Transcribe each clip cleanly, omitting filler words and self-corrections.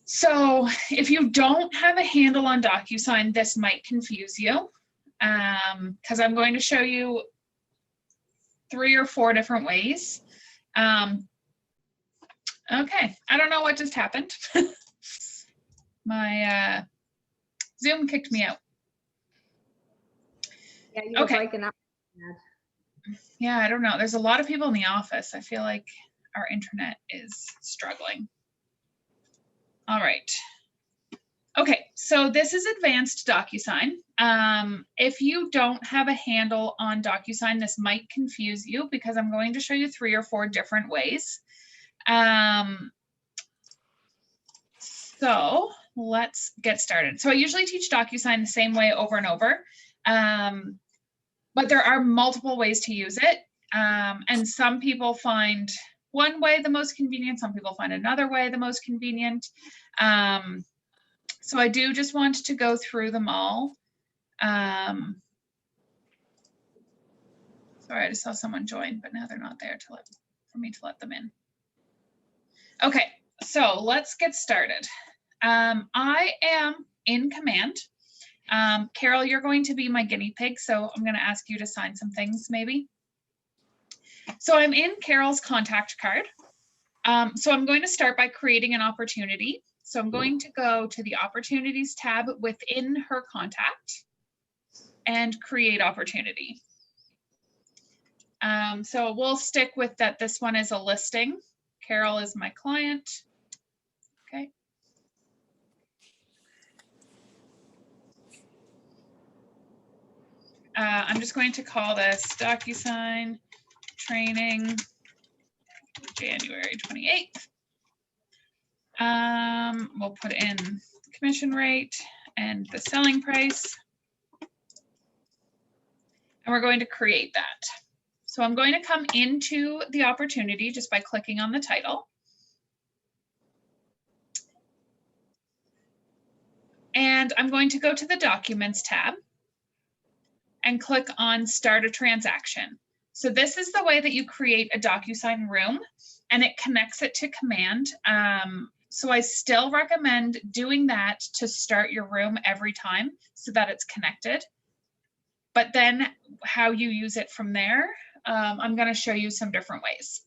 So if you don't have a handle on Docusign, this might confuse you because I'm going to show you 3 or 4 different ways. Okay, I don't know what just happened. My Zoom kicked me out. Yeah, you were breaking up. Yeah, I don't know. There's a lot of people in the office. I feel like our internet is struggling. All right. Okay, so this is advanced Docusign. If you don't have a handle on Docusign, this might confuse you because I'm going to show you 3 or 4 different ways. So let's get started. So I usually teach Docusign the same way over and over, but there are multiple ways to use it. And some people find one way the most convenient, some people find another way the most convenient. So I do just want to go through them all. Sorry, I just saw someone join, but now they're not there for me to let them in. Okay, so let's get started. I am in Command. Carol, you're going to be my guinea pig, so I'm going to ask you to sign some things maybe. So I'm in Carol's contact card. So I'm going to start by creating an opportunity. So I'm going to go to the Opportunities tab within her contact and create opportunity. So we'll stick with that. This one is a listing. Carol is my client. Okay. I'm just going to call this Docusign training January 28th. We'll put in commission rate and the selling price. And we're going to create that. So I'm going to come into the opportunity just by clicking on the title. And I'm going to go to the Documents tab and click on Start a Transaction. So this is the way that you create a Docusign room, and it connects it to Command. So I still recommend doing that to start your room every time so that it's connected. But then how you use it from there, I'm going to show you some different ways.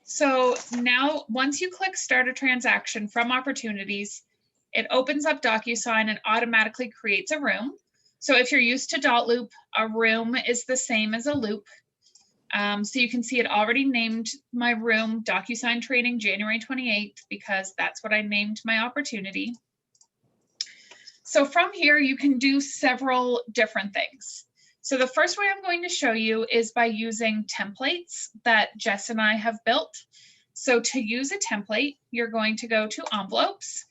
So now once you click Start a Transaction from Opportunities, it opens up Docusign and automatically creates a room. So if you're used to dot loop, a room is the same as a loop. So you can see it already named my room Docusign Training January 28th because that's what I named my opportunity. So from here, you can do several different things. So the first way I'm going to show you is by using templates that Jess and I have built. So to use a template, you're going to go to Envelopes.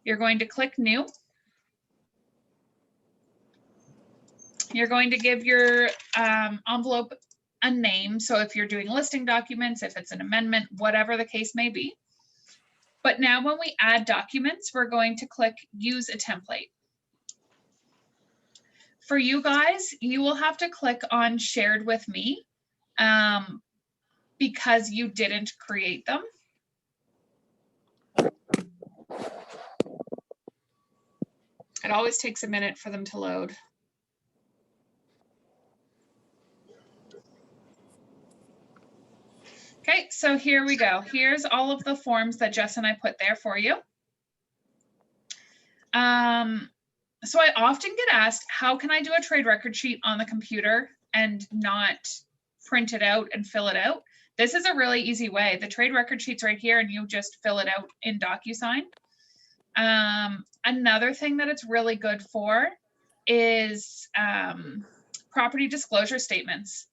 You're going to click New. You're going to give your envelope a name. So if you're doing listing documents, if it's an amendment, whatever the case may be. But now when we add documents, we're going to click Use a Template. For you guys, you will have to click on Shared with Me because you didn't create them. It always takes a minute for them to load. Okay, so here we go. Here's all of the forms that Jess and I put there for you. So I often get asked, how can I do a trade record sheet on the computer and not print it out and fill it out? This is a really easy way. The trade record sheet's right here and you just fill it out in Docusign. Another thing that it's really good for is property disclosure statements.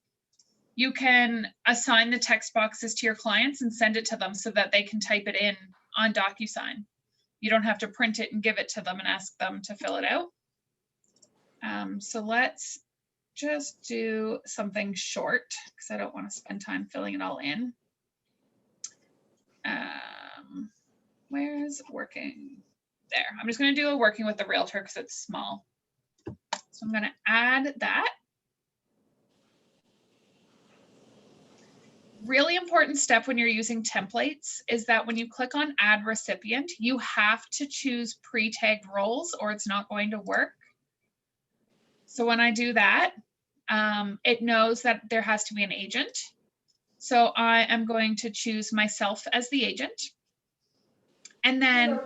You can assign the text boxes to your clients and send it to them so that they can type it in on Docusign. You don't have to print it and give it to them and ask them to fill it out. So let's just do something short because I don't want to spend time filling it all in. where's working? There. I'm just going to do a working with the realtor because it's small. So I'm going to add that. Really important step when you're using templates is that when you click on add recipient, you have to choose pre-tagged roles or it's not going to work. So when I do that, it knows that there has to be an agent. So I am going to choose myself as the agent. And then,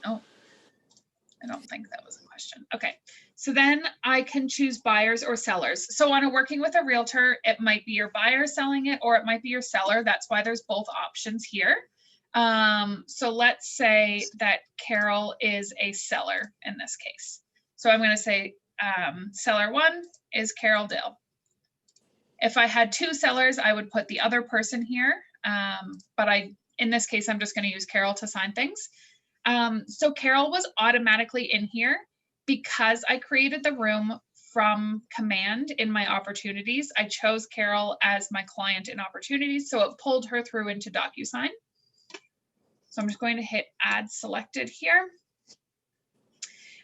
oh, I don't think that was a question. Okay, so then I can choose buyers or sellers. So on a working with a realtor, it might be your buyer selling it or it might be your seller. That's why there's both options here. So let's say that Carol is a seller in this case. So I'm going to say seller one is Carol Dill. If I had two sellers, I would put the other person here. But in this case, I'm just going to use Carol to sign things. So Carol was automatically in here because I created the room from command in my opportunities. I chose Carol as my client in opportunities, so it pulled her through into Docusign. So I'm just going to hit add selected here.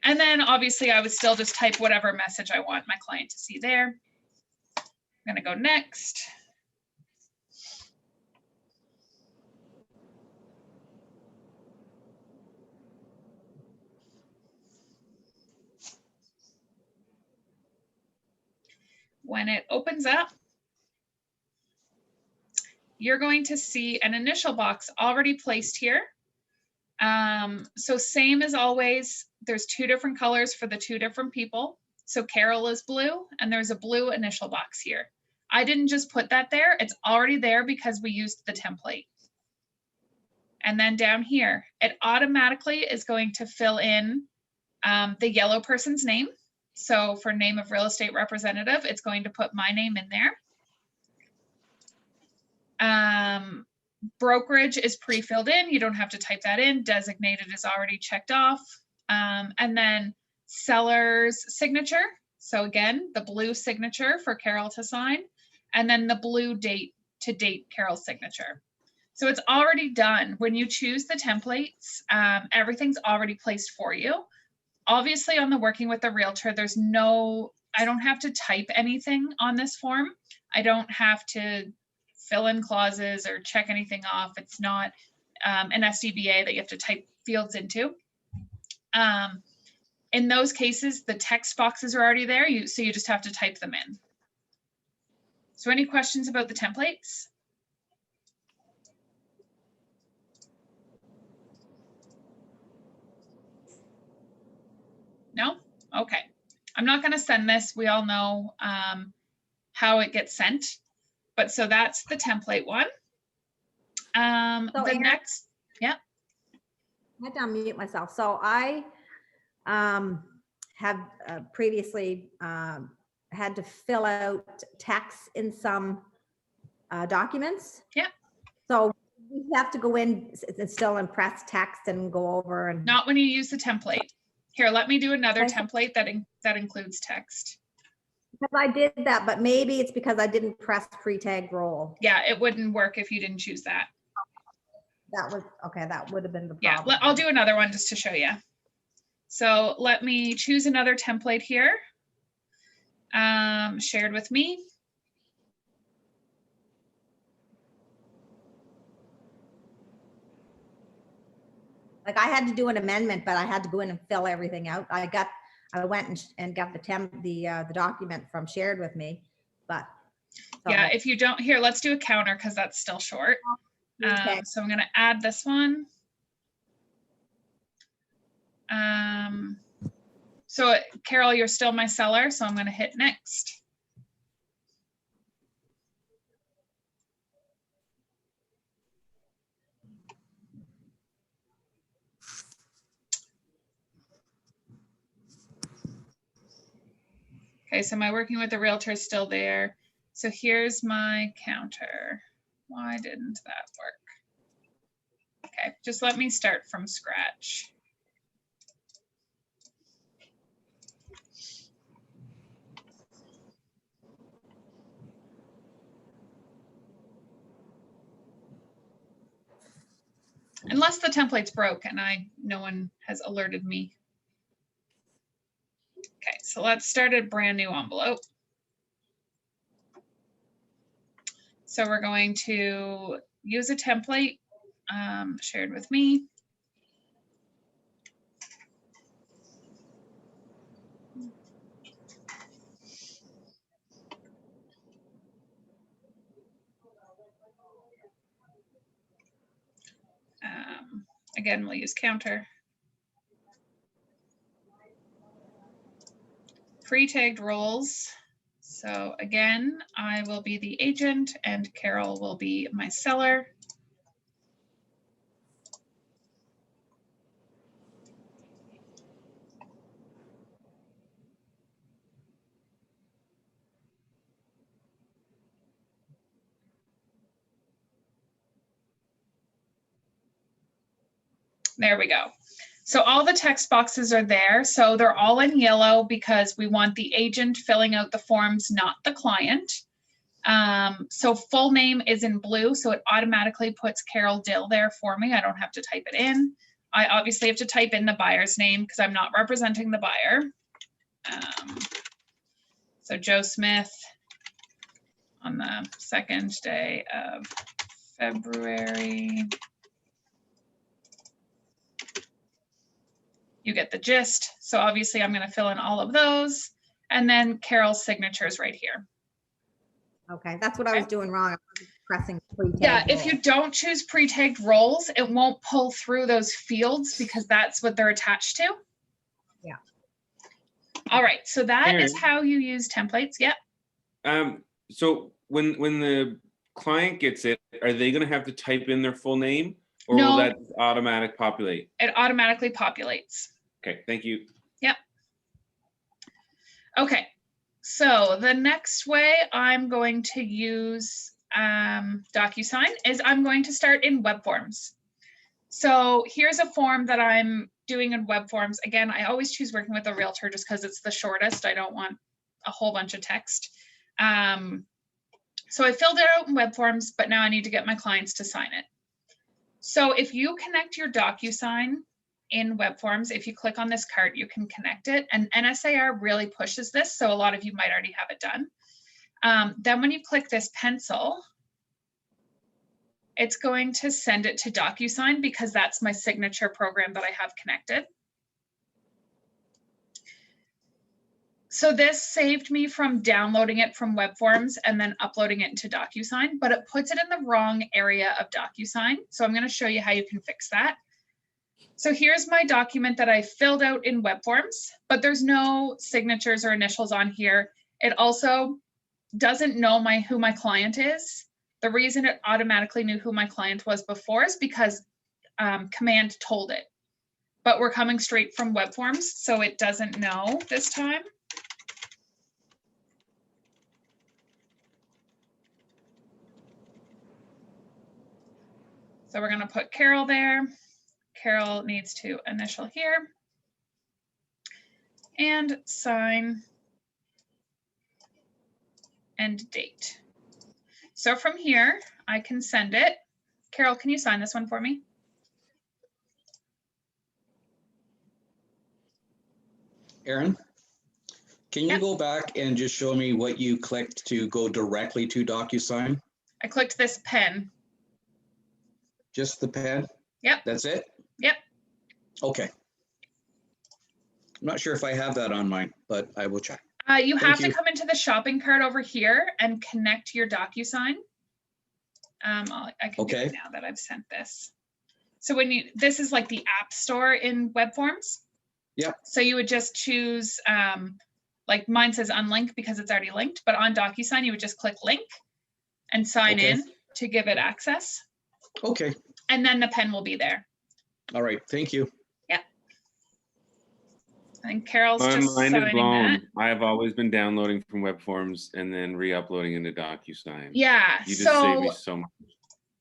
And then obviously I would still just type whatever message I want my client to see there. I'm going to go next. When it opens up, you're going to see an initial box already placed here. So same as always, there's two different colors for the two different people. So Carol is blue and there's a blue initial box here. I didn't just put that there, it's already there because we used the template. And then down here, it automatically is going to fill in the yellow person's name. So for name of real estate representative, it's going to put my name in there. Brokerage is pre-filled in. You don't have to type that in. Designated is already checked off. And then seller's signature. So again, the blue signature for Carol to sign, and then the blue date to date Carol's signature. So it's already done. When you choose the templates, everything's already placed for you. Obviously on the working with the realtor, there's no, I don't have to type anything on this form. I don't have to fill in clauses or check anything off. It's not an SDBA that you have to type fields into. In those cases, the text boxes are already there, so you just have to type them in. So any questions about the templates? No? Okay. I'm not going to send this. We all know how it gets sent. But so that's the template one. The next, yeah. I had to unmute myself. So I have previously had to fill out text in some documents. Yeah. So we have to go in and still impress text and go over and. Not when you use the template. Here, let me do another template that includes text. Because I did that, but maybe it's because I didn't press pre-tag role. Yeah, it wouldn't work if you didn't choose that. That was, okay, that would have been the problem. Yeah, I'll do another one just to show you. So let me choose another template here. Shared with me. Like I had to do an amendment, but I had to go in and fill everything out. I went and got the document from shared with me, but. So yeah, if you don't, here, let's do a counter because that's still short. Okay. So I'm going to add this one. So Carol, you're still my seller, so I'm going to hit next. Okay, so my working with the realtor is still there. So here's my counter. Why didn't that work? Okay, just let me start from scratch. Unless the template's broke and no one has alerted me. Okay, so let's start a brand new envelope. So we're going to use a template shared with me. Again, we'll use counter. Pre-tagged roles. So again, I will be the agent and Carol will be my seller. There we go. So all the text boxes are there. So they're all in yellow because we want the agent filling out the forms, not the client. So full name is in blue, so it automatically puts Carol Dill there for me. I don't have to type it in. I obviously have to type in the buyer's name because I'm not representing the buyer. So Joe Smith on the 2nd day of February. You get the gist. So obviously I'm going to fill in all of those. And then Carol's signature is right here. Okay, that's what I was doing wrong. I was pressing pre-tagged Yeah, if roles. you don't choose pre-tagged roles, it won't pull through those fields because that's what they're attached to. Yeah. All right, so that Aaron, is how you use templates. Yep. So when the client gets it, are they going to have to type in their full name, or No. will that automatic populate? It automatically populates. Okay, thank you. Yep. Okay, so the next way I'm going to use Docusign is I'm going to start in web forms. So here's a form that I'm doing in web forms. Again, I always choose working with a realtor just because it's the shortest. I don't want a whole bunch of text. So I filled it out in web forms, but now I need to get my clients to sign it. So if you connect your Docusign in web forms, if you click on this card, you can connect it. And NSAR really pushes this, so a lot of you might already have it done. Then when you click this pencil, it's going to send it to Docusign because that's my signature program that I have connected. So this saved me from downloading it from web forms and then uploading it into Docusign, but it puts it in the wrong area of Docusign. So I'm going to show you how you can fix that. So here's my document that I filled out in web forms, but there's no signatures or initials on here. It also doesn't know who my client is. The reason it automatically knew who my client was before is because command told it, but we're coming straight from web forms, so it doesn't know this time. So we're going to put Carol there. Carol needs to initial here and sign and date. So from here, I can send it. Carol, can you sign this one for me? Aaron, can you go back and just show me what you clicked to go directly to DocuSign? I clicked this pen. Just the pen? Yep. That's it? Yep. Okay. I'm not sure if I have that on mine, but I will check. You have to you. come into the shopping cart over here and connect your Docusign. I can do it now that I've sent this. So this is like the app store in web forms. Yep. So you would just choose, like mine says unlink because it's already linked, but on Docusign, you would just click link and sign in to give it access. Okay. And then the pen will be there. All right. Thank you. Yeah. I think Carol's My just mind is signing blown. that. I've always been downloading from web forms and then re-uploading into DocuSign. Yeah. You just saved me so much.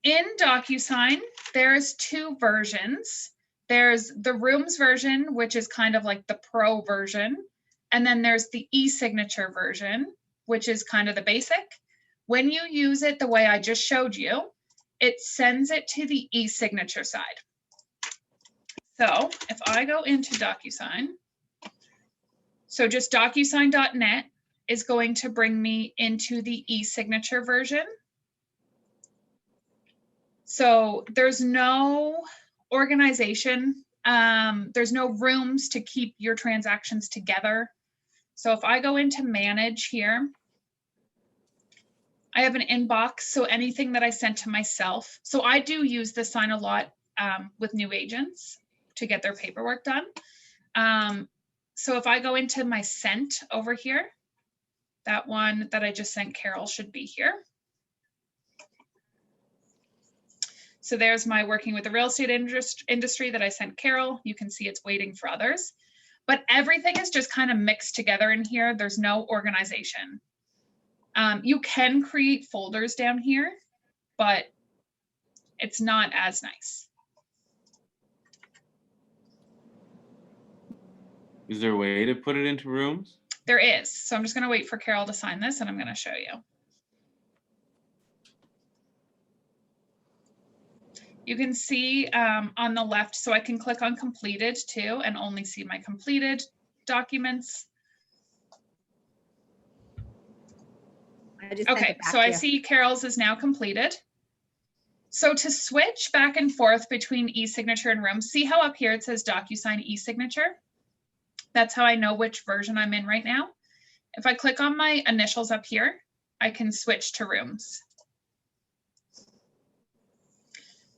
In Docusign, there's two versions. There's the Rooms version, which is kind of like the pro version. And then there's the ESignature version, which is kind of the basic. When you use it the way I just showed you, it sends it to the ESignature side. So if I go into Docusign, so just docusign.net is going to bring me into the ESignature version. So there's no organization. There's no rooms to keep your transactions together. So if I go into manage here, I have an inbox. So anything that I sent to myself. So I do use this sign a lot with new agents to get their paperwork done. So if I go into my sent over here, that one that I just sent Carol should be here. So there's my working with the real estate industry that I sent Carol. You can see it's waiting for others, but everything is just kind of mixed together in here. There's no organization. You can create folders down here, but it's not as nice. Is there a way to put it into rooms? There is. So I'm just going to wait for Carol to sign this and I'm going to show you. You can see on the left, so I can click on completed too and only see my completed documents. Okay, so I see Carol's is now completed. So to switch back and forth between ESignature and Rooms, see how up here it says Docusign ESignature? That's how I know which version I'm in right now. If I click on my initials up here, I can switch to Rooms.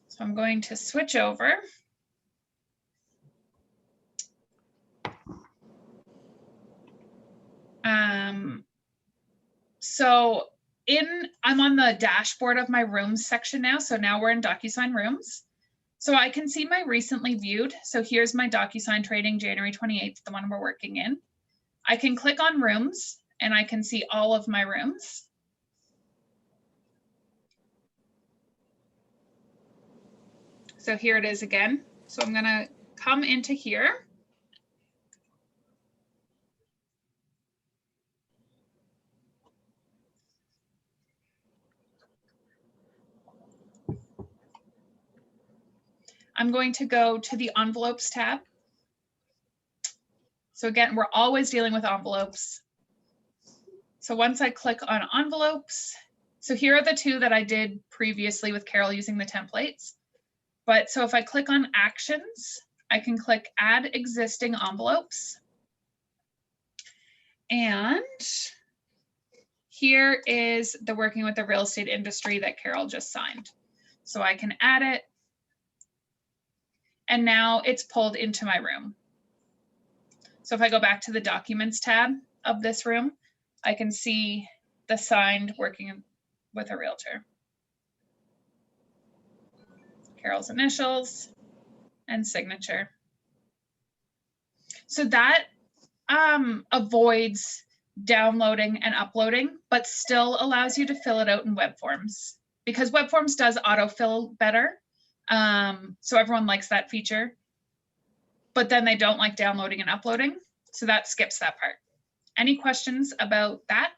So I'm going to switch over. So I'm on the dashboard of my Rooms section now. So now we're in Docusign Rooms. So I can see my recently viewed. So here's my Docusign trading January 28th, the one we're working in. I can click on Rooms and I can see all of my rooms. So here it is again. So I'm going to come into here. I'm going to go to the envelopes tab. So again, we're always dealing with envelopes. So once I click on envelopes, so here are the two that I did previously with Carol using the templates. But so if I click on actions, I can click add existing envelopes. And here is the working with the real estate industry that Carol just signed. So I can add it. And now it's pulled into my room. So if I go back to the documents tab of this room, I can see the signed working with a realtor. Carol's initials and signature. So that avoids downloading and uploading, but still allows you to fill it out in web forms because web forms does autofill better. So everyone likes that feature, but then they don't like downloading and uploading. So that skips that part. Any questions about that?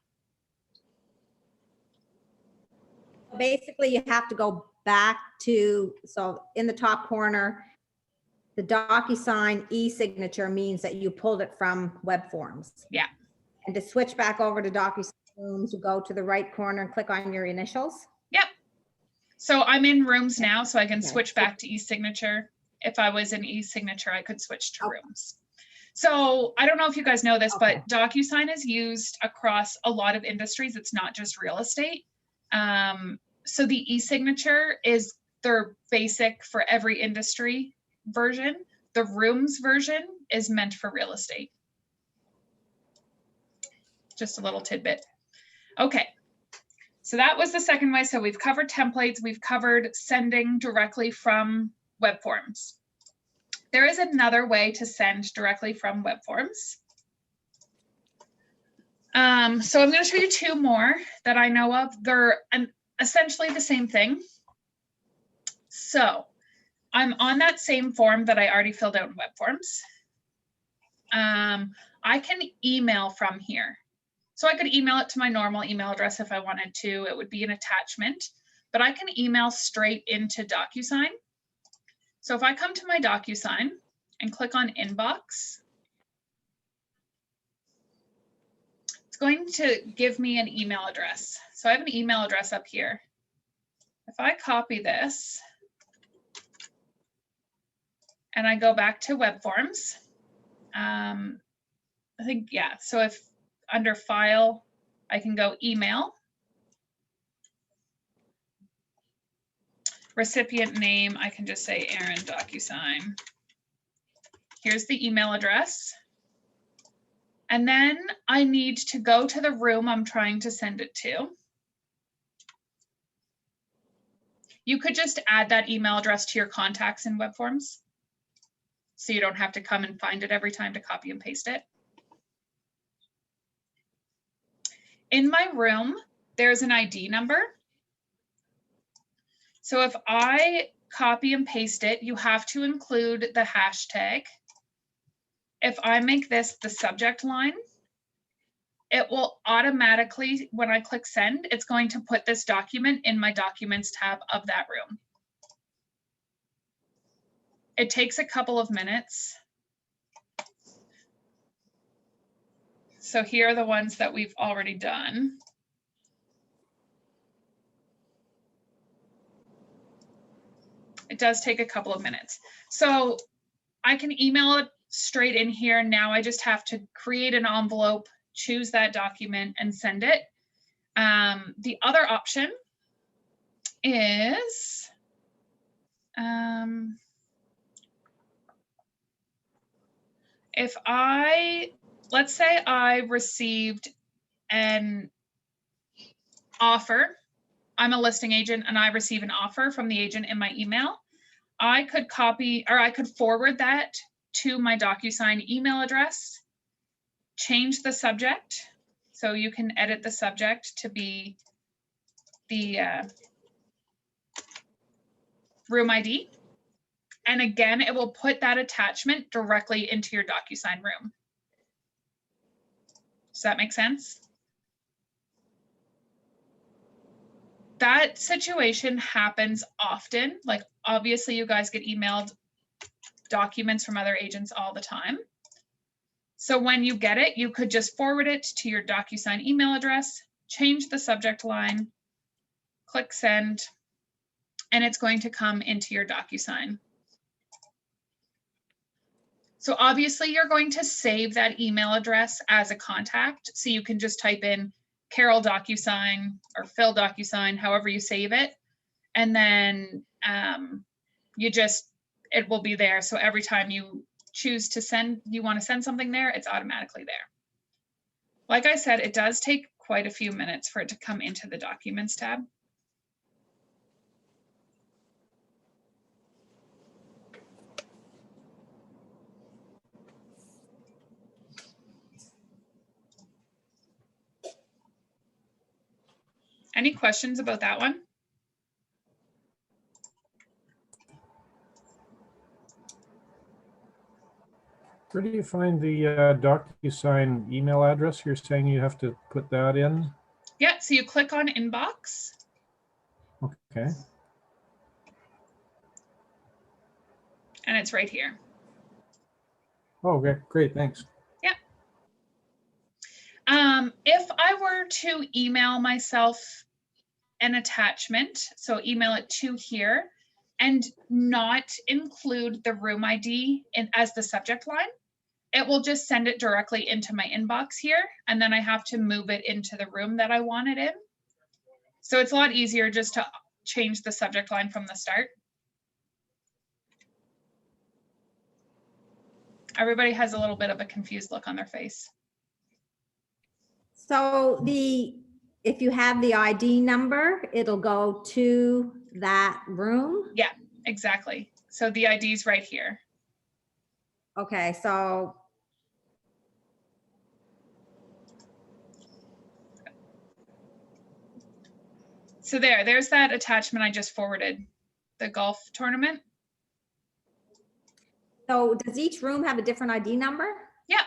Basically, you have to go back to, so in the top corner, the Docusign ESignature means that you pulled it from web forms. Yeah. And to switch back over to Docusign Rooms, you go to the right corner and click on your initials. Yep. So I'm in Rooms now, so I can switch back to ESignature. If I was in ESignature, I could switch to Rooms. So I don't know if you guys know this, but Docusign is used across a lot of industries. It's not just real estate. So the ESignature is their basic for every industry version. The Rooms version is meant for real estate. Just a little tidbit. Okay. So that was the second way. So we've covered templates. We've covered sending directly from web forms. There is another way to send directly from web forms. So I'm going to show you two more that I know of. They're essentially the same thing. So I'm on that same form that I already filled out in web forms. I can email from here. So I could email it to my normal email address if I wanted to. It would be an attachment, but I can email straight into Docusign. So if I come to my Docusign and click on inbox. It's going to give me an email address. So I have an email address up here. If I copy this and I go back to web forms, I think, yeah. So if under file, I can go email, recipient name, I can just say Erin Docusign. Here's the email address. And then I need to go to the room I'm trying to send it to. You could just add that email address to your contacts in web forms, so you don't have to come and find it every time to copy and paste it. In my room, there's an ID number. So if I copy and paste it, you have to include the hashtag. If I make this the subject line, it will automatically, when I click send, it's going to put this document in my documents tab of that room. It takes a couple of minutes. So here are the ones that we've already done. It does take a couple of minutes. So I can email it straight in here. Now I just have to create an envelope, choose that document and send it. The other option is, if let's say I received an offer, I'm a listing agent and I receive an offer from the agent in my email, I could copy, or I could forward that to my Docusign email address, change the subject. So you can edit the subject to be the room ID. And again, it will put that attachment directly into your Docusign room. Does that make sense? That situation happens often. Like, obviously you guys get emailed documents from other agents all the time. So when you get it, you could just forward it to your Docusign email address, change the subject line, click send, and it's going to come into your Docusign. So obviously you're going to save that email address as a contact. So you can just type in Carol Docusign or Phil Docusign, however you save it. And then it will be there. So every time you choose to send, you want to send something there, it's automatically there. Like I said, it does take quite a few minutes for it to come into the Documents tab. Any questions about that one? Where do you find the Docusign email address? You're saying you have to put that in? Yeah, so you click on inbox. Okay. And it's right here. Oh, okay, great, thanks. Yeah. If I were to email myself an attachment, so email it to here, and not include the room ID as the subject line, it will just send it directly into my inbox here, and then I have to move it into the room that I want it in. So it's a lot easier just to change the subject line from the start. Everybody has a little bit of a confused look on their face. So if you have the ID number, it'll go to that room? Yeah, exactly. So the ID is right here. Okay, so. So there's that attachment I just forwarded, the golf tournament. So does each room have a different ID number? Yeah.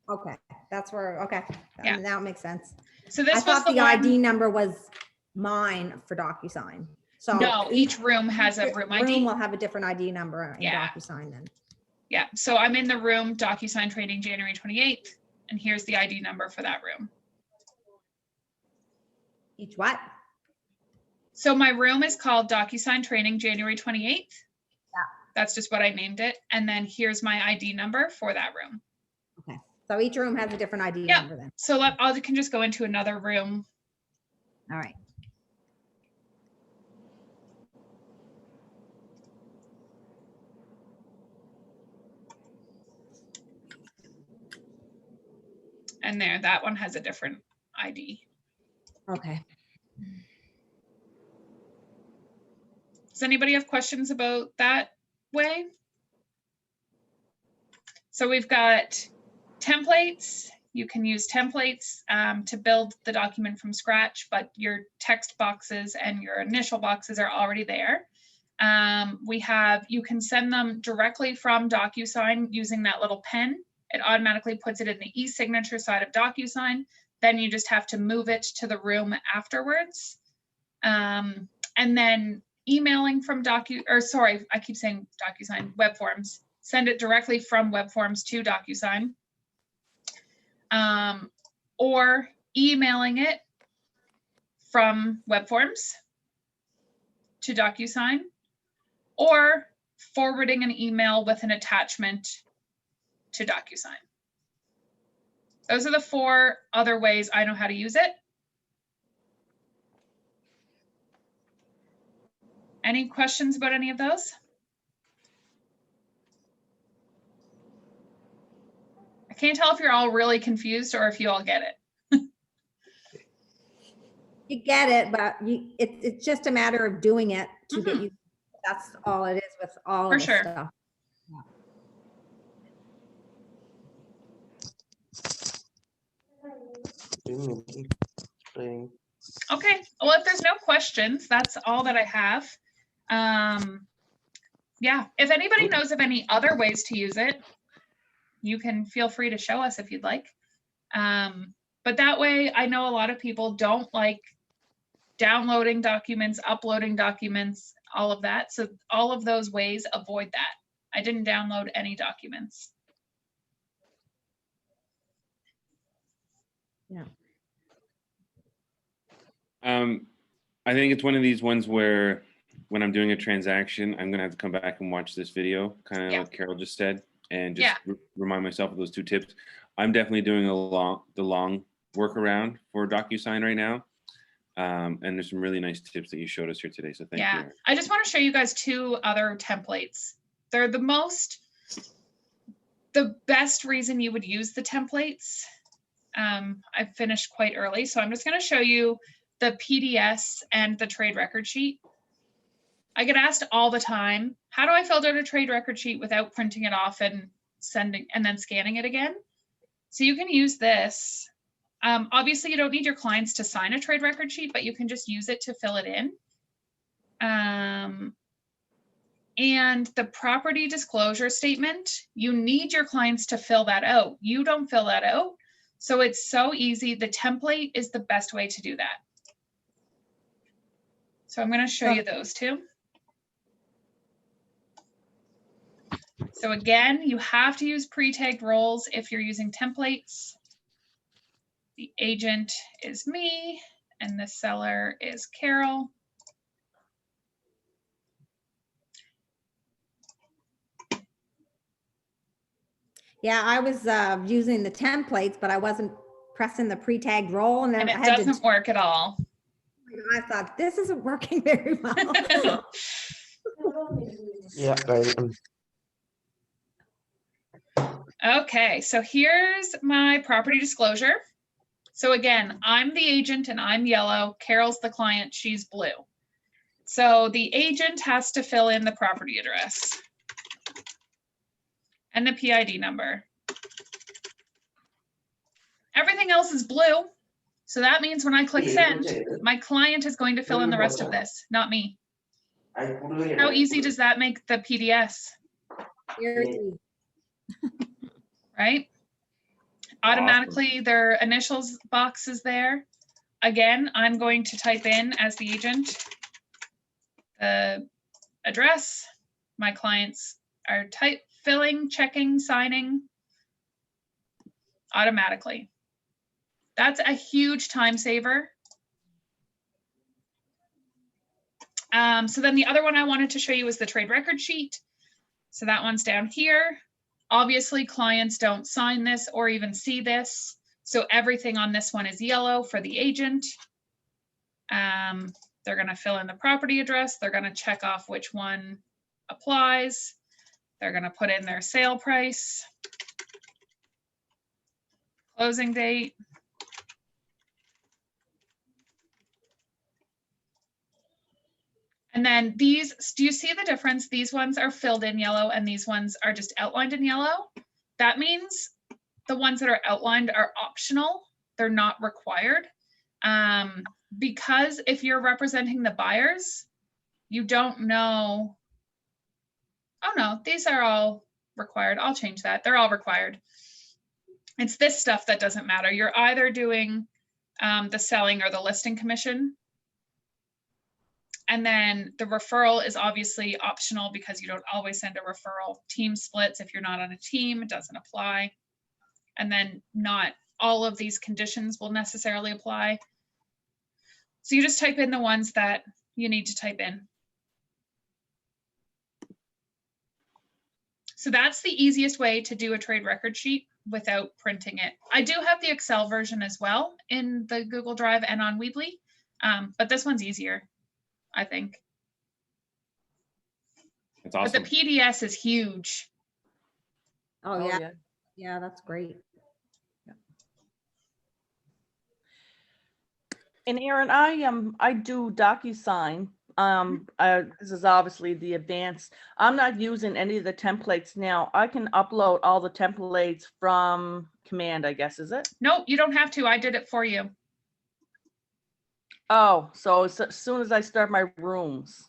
Okay, that's where, okay. Yeah. Now it makes sense. So this I was thought the the one, ID number was mine for DocuSign. So no, each room has a room ID. Room will have a different ID number in Yeah. DocuSign then. Yeah, so I'm in the room, DocuSign training January 28th, and here's the ID number for that room. Each what? So my room is called DocuSign training January 28th. Yeah. That's just what I named it. And then here's my ID number for that room. Okay, so each room has a different ID Yeah. number then. So I can just go into another room. All right. And there, that one has a different ID. Okay. Does anybody have questions about that way? So we've got templates. You can use templates to build the document from scratch, but your text boxes and your initial boxes are already there. You can send them directly from DocuSign using that little pen. It automatically puts it in the e-signature side of DocuSign. Then you just have to move it to the room afterwards. And then emailing from I keep saying DocuSign, web forms. Send it directly from web forms to DocuSign. Or emailing it from web forms to DocuSign, or forwarding an email with an attachment to DocuSign. Those are the 4 other ways I know how to use it. Any questions about any of those? I can't tell if you're all really confused or if you all get it. You get it, but it's just a matter of doing it to get you. That's all it is with all For of this sure. stuff. Okay, well, if there's no questions, that's all that I have. Yeah, if anybody knows of any other ways to use it, you can feel free to show us if you'd like. But that way, I know a lot of people don't like downloading documents, uploading documents, all of that. So all of those ways, avoid that. I didn't download any documents. Yeah. I think it's one of these ones where when I'm doing a transaction, I'm gonna have to come back and watch this video, kind of like Carol just said, and just remind myself of those 2 tips. I'm definitely doing the long workaround for DocuSign right now. And there's some really nice tips that you showed us here today. So thank you. I just want to show you guys 2 other templates. They're the best reason you would use the templates. I finished quite early, so I'm just going to show you the PDS and the trade record sheet. I get asked all the time, how do I fill out a trade record sheet without printing it off and then scanning it again? So you can use this. Obviously, you don't need your clients to sign a trade record sheet, but you can just use it to fill it in. And the property disclosure statement, you need your clients to fill that out. You don't fill that out. So it's so easy. The template is the best way to do that. So I'm going to show you those 2. So again, you have to use pre-tagged roles if you're using templates. The agent is me, and the seller is Carol. Yeah, I was using the templates, but I wasn't pressing the pre-tagged role, and then And it I had doesn't work at all. I thought this isn't working very well. Yeah, right. Okay, so here's my property disclosure. So again, I'm the agent and I'm yellow. Carol's the client, she's blue. So the agent has to fill in the property address and the PID number. Everything else is blue. So that means when I click send, my client is going to fill in the rest of this, not me. How easy does that make the PDS? Right? Automatically, their initials box is there. Again, I'm going to type in as the agent the address, my client's are type filling, checking, signing automatically. That's a huge time saver. So then the other one I wanted to show you is the trade record sheet. So that one's down here. Obviously, clients don't sign this or even see this. So everything on this one is yellow for the agent. They're going to fill in the property address. They're going to check off which one applies. They're going to put in their sale price, closing date. And then these, do you see the difference? These ones are filled in yellow and these ones are just outlined in yellow. That means the ones that are outlined are optional. They're not required. Because if you're representing the buyers, you don't know. Oh no, these are all required. I'll change that. They're all required. It's this stuff that doesn't matter. You're either doing the selling or the listing commission. And then the referral is obviously optional because you don't always send a referral. Team splits, if you're not on a team, it doesn't apply. And then not all of these conditions will necessarily apply. So you just type in the ones that you need to type in. So that's the easiest way to do a trade record sheet without printing it. I do have the Excel version as well in the Google Drive and on Weebly, but this one's easier, I think. That's awesome. But the PDS is huge. Oh, yeah. Yeah, that's great. And Aaron, I do Docusign. This is obviously the advanced. I'm not using any of the templates now. I can upload all the templates from Command, I guess, is it? No, you don't have to. I did it for you. Oh, so as soon as I start my rooms.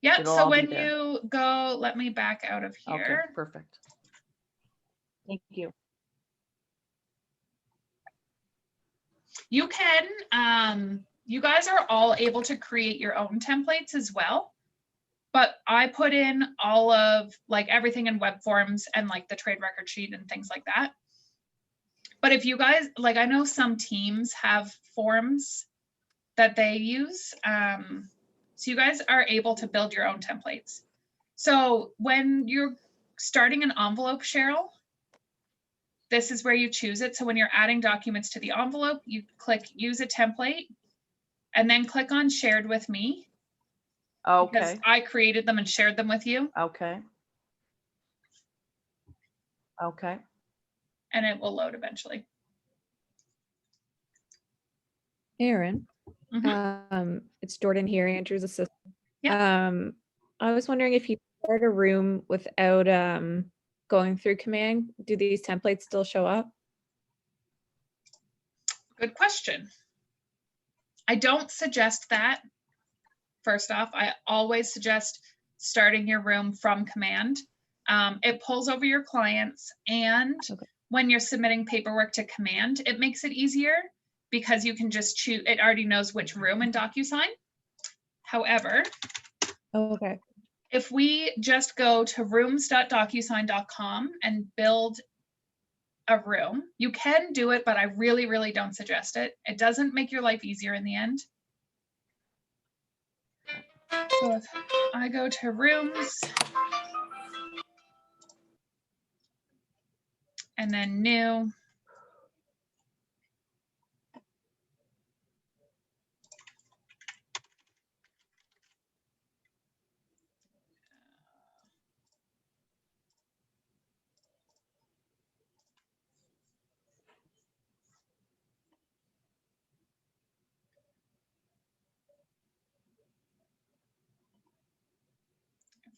Yep. It'll So all be when there. you go, let me back out of Okay, here. perfect. Thank you. You can, you guys are all able to create your own templates as well. But I put in all of like everything in web forms and like the trade record sheet and things like that. But if you guys, like I know some teams have forms that they use. So you guys are able to build your own templates. So when you're starting an envelope, Cheryl, this is where you choose it. So when you're adding documents to the envelope, you click use a template and then click on shared with me. Because Okay, I created them and shared them with you, okay. Okay. and it will load eventually. Aaron, Mhm. it's Jordan here, Andrew's assistant. Yeah. I was wondering if you start a room without going through command, do these templates still show up? Good question. I don't suggest that. First off, I always suggest starting your room from command. It pulls over your clients, and Okay. when you're submitting paperwork to command, it makes it easier because you can just choose, it already knows which room in Docusign. However, Oh, okay. if we just go to rooms.docusign.com and build a room, you can do it, but I really, really don't suggest it. It doesn't make your life easier in the end. So if I go to rooms and then new,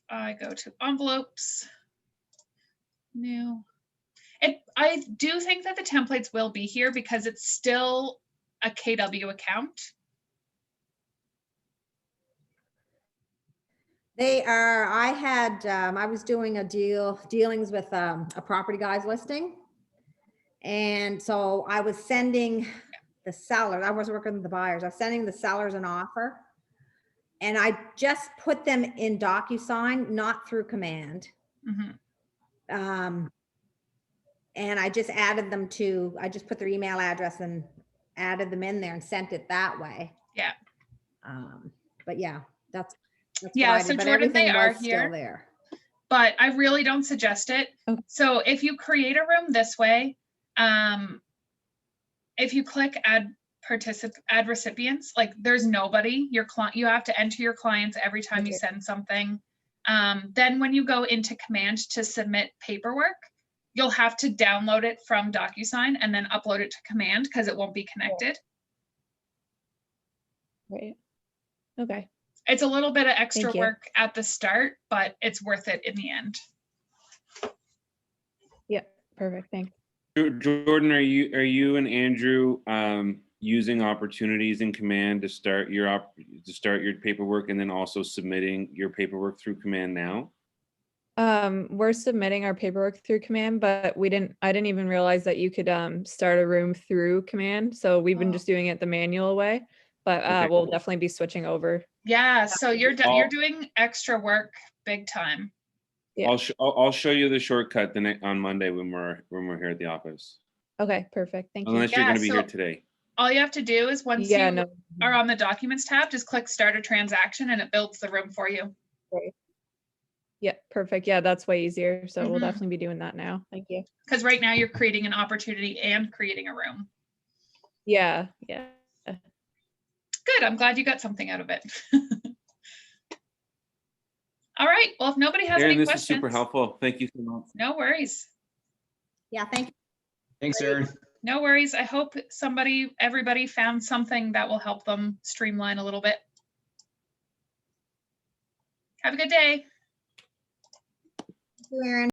I go to envelopes, new. I do think that the templates will be here because it's still a KW account. They are, I was doing dealings with a property guys listing. And so I was sending the sellers, I was working with the buyers, I was sending the sellers an offer. And I just put them in Docusign, not through command. Mhm. And I just added them to, I just put their email address and added them in there and sent it that way. Yeah. But yeah, that's what Yeah, I so did, but Jordan, they everything are was here. still there. But I really don't suggest it. Okay. So if you create a room this way, if you click add recipients, like there's nobody, your client, you have to enter your clients every time you Okay. send something. Then when you go into command to submit paperwork, you'll have to download it from Docusign and then upload it to command because it won't be connected. Right. Okay. It's a little bit of extra Thank you. work at the start, but it's worth it in the end. Yep. Perfect. Thanks. Jordan, are you and Andrew using opportunities in command to start your paperwork and then also submitting your paperwork through command now? We're submitting our paperwork through command, but I didn't even realize that you could start a room through command. So we've been Oh. just doing it the manual way, but Okay. we'll definitely be switching over. Yeah, so you're I'll- doing extra work big time. Yeah. I'll show you the shortcut on Monday when we're here at the office. Okay, perfect. Thank you. Unless you're Yeah, going to be so- here today. All you have to do is once Yeah, you no. are on the documents tab, just click start a transaction and it builds the room for you. Yeah, perfect. Yeah, that's way easier. So we'll Mhm. definitely be doing that now. Thank you. Because right now you're creating an opportunity and creating a room. Yeah, yeah. Good, I'm glad you got something out of it. All right, well, if nobody has Aaron, any this questions. is super helpful. Thank you so much. No worries. Yeah, thank you. Thanks, Aaron. No worries. I hope everybody found something that will help them streamline a little bit. Have a good day. Thank you, Erin.